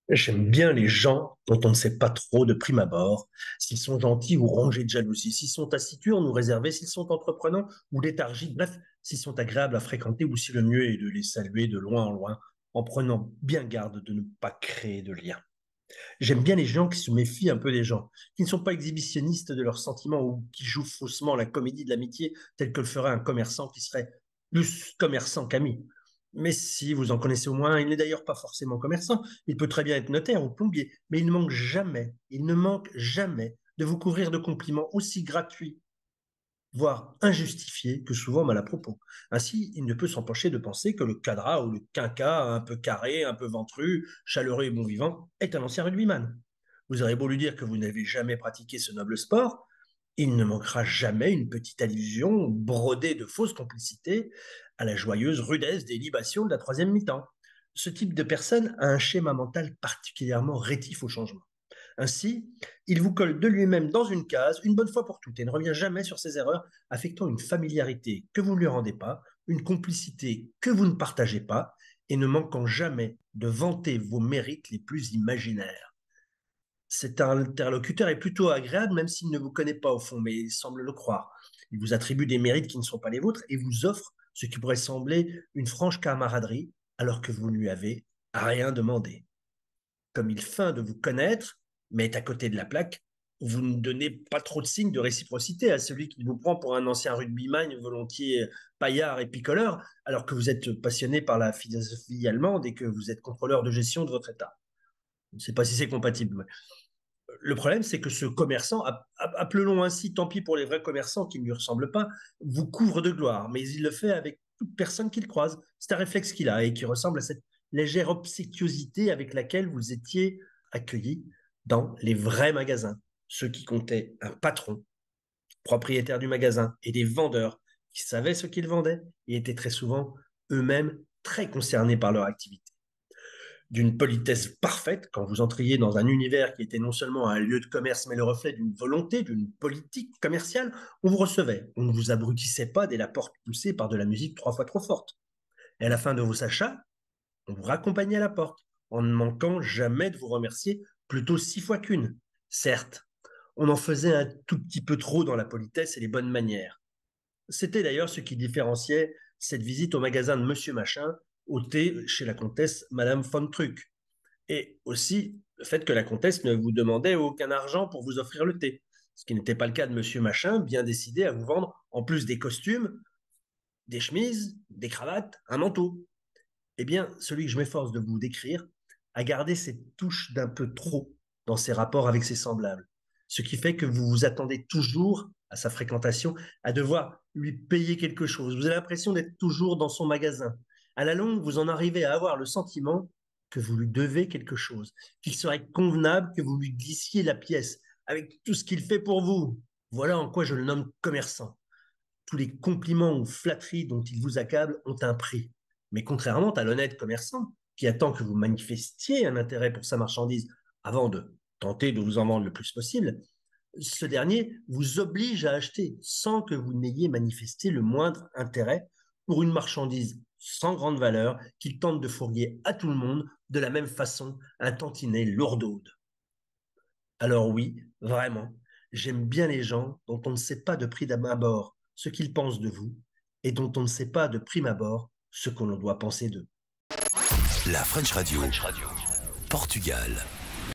J'aime bien les gens dont on ne sait pas trop de prime abord s'ils sont gentils ou rongés de jalousie, s'ils sont taciturnes ou réservés, s'ils sont entreprenants ou léthargiques, bref, s'ils sont agréables à fréquenter ou si le mieux est de les saluer de loin en loin en prenant bien garde de ne pas créer de lien. J'aime bien les gens qui se méfient un peu des gens, qui ne sont pas exhibitionnistes de leurs sentiments ou qui jouent faussement la comédie de l'amitié telle que le ferait un commerçant qui serait plus commerçant qu'ami. Mais si vous en connaissez au moins, il n'est d'ailleurs pas forcément commerçant, il peut très bien être notaire ou plombier, mais il ne manque jamais de vous couvrir de compliments aussi gratuits voire injustifié, que souvent mal à propos. Ainsi, il ne peut s'empêcher de penser que le cadra ou le quinca, un peu carré, un peu ventru, chaleureux et bon vivant, est un ancien rugbyman. Vous aurez beau lui dire que vous n'avez jamais pratiqué ce noble sport, il ne manquera jamais une petite allusion brodée de fausses complicités à la joyeuse rudesse des libations de la troisième mi-temps. Ce type de personne a un schéma mental particulièrement rétif au changement. Ainsi, il vous colle de lui-même dans une case une bonne fois pour toutes et ne revient jamais sur ses erreurs, affectant une familiarité que vous ne lui rendez pas, une complicité que vous ne partagez pas, et ne manquant jamais de vanter vos mérites les plus imaginaires. Cet interlocuteur est plutôt agréable, même s'il ne vous connaît pas au fond, mais il semble le croire. Il vous attribue des mérites qui ne sont pas les vôtres et vous offre ce qui pourrait sembler une franche camaraderie, alors que vous ne lui avez rien demandé. Comme il feint de vous connaître, mais est à côté de la plaque, vous ne donnez pas trop de signes de réciprocité à celui qui vous prend pour un ancien rugbyman volontiers paillard et picoleur, alors que vous êtes passionné par la philosophie allemande et que vous êtes contrôleur de gestion de votre État. Je ne sais pas si c'est compatible. Le problème, c'est que ce commerçant, appelons ainsi, tant pis pour les vrais commerçants qui ne lui ressemblent pas, vous couvre de gloire, mais il le fait avec toute personne qu'il croise. C'est un réflexe qu'il a et qui ressemble à cette légère obséquiosité avec laquelle vous étiez accueilli dans les vrais magasins, ceux qui comptaient un patron, propriétaire du magasin, et des vendeurs qui savaient ce qu'ils vendaient et étaient très souvent eux-mêmes très concernés par leur activité d'une politesse parfaite quand vous entriez dans un univers qui était non seulement un lieu de commerce, mais le reflet d'une volonté, d'une politique commerciale. On vous recevait, on ne vous abrutissait pas dès la porte poussée par de la musique 3 fois trop forte. Et à la fin de vos achats, on vous raccompagnait à la porte, en ne manquant jamais de vous remercier, plutôt 6 fois qu'une. Certes, on en faisait un tout petit peu trop dans la politesse et les bonnes manières. C'était d'ailleurs ce qui différenciait cette visite au magasin de Monsieur Machin au thé chez la comtesse Madame von Truc. Et aussi le fait que la comtesse ne vous demandait aucun argent pour vous offrir le thé, ce qui n'était pas le cas de Monsieur Machin, bien décidé à vous vendre, en plus des costumes, des chemises, des cravates, un manteau. Eh bien, celui que je m'efforce de vous décrire a gardé cette touche d'un peu trop dans ses rapports avec ses semblables, ce qui fait que vous vous attendez toujours à sa fréquentation à devoir lui payer quelque chose. Vous avez l'impression d'être toujours dans son magasin. À la longue, vous en arrivez à avoir le sentiment que vous lui devez quelque chose, qu'il serait convenable que vous lui glissiez la pièce avec tout ce qu'il fait pour vous. Voilà en quoi je le nomme commerçant. Tous les compliments ou flatteries dont il vous accable ont un prix. Mais contrairement à l'honnête commerçant, qui attend que vous manifestiez un intérêt pour sa marchandise avant de tenter de vous en vendre le plus possible, ce dernier vous oblige à acheter sans que vous n'ayez manifesté le moindre intérêt pour une marchandise sans grande valeur qu'il tente de fourguer à tout le monde de la même façon un tantinet lourdaude. Alors oui, vraiment, j'aime bien les gens dont on ne sait pas de prime abord ce qu'ils pensent de vous et dont on ne sait pas de prime abord ce qu'on doit penser d'eux. La French Radio, Portugal.